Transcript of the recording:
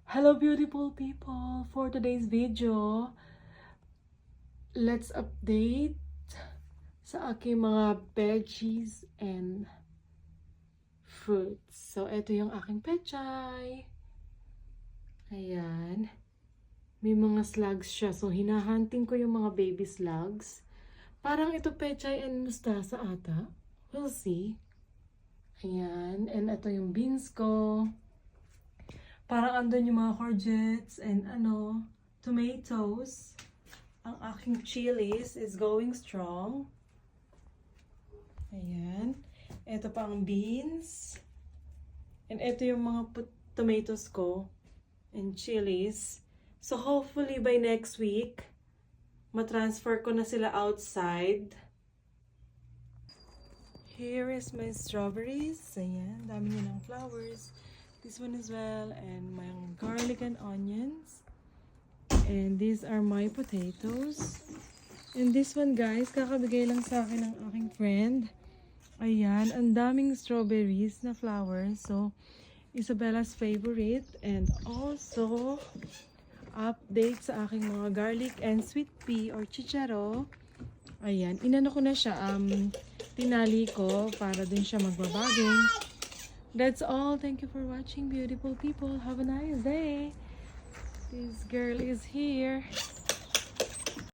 Hello beautiful people! For today's video, let's update sa aking mga veggies and fruits. So, ito yung aking pechay. Ayan. May mga slugs siya. So, hinahunting ko yung mga baby slugs. Parang ito pechay and mustasa ata. We'll see. Ayan. And ito yung beans ko. Parang andun yung mga courgettes and tomatoes. Ang aking chilies is going strong. Ayan. Ito pa ang beans. And ito yung mga tomatoes ko and chilies. So hopefully by next week, matransfer ko na sila outside. Here is my strawberries. Ayan, dami niya ng flowers. This one as well, and my garlic and onions. And these are my potatoes. And this one, guys, kakabigay lang sa akin ng aking friend. Ayan, ang daming strawberries na flowers. So, Isabella's favorite. And also, update sa aking mga garlic and sweet pea or chicharo. Ayan, inano ko na siya, tinali ko para dun siya magbabaging. That's all. Thank you for watching, beautiful people. Have a nice day. This girl is here.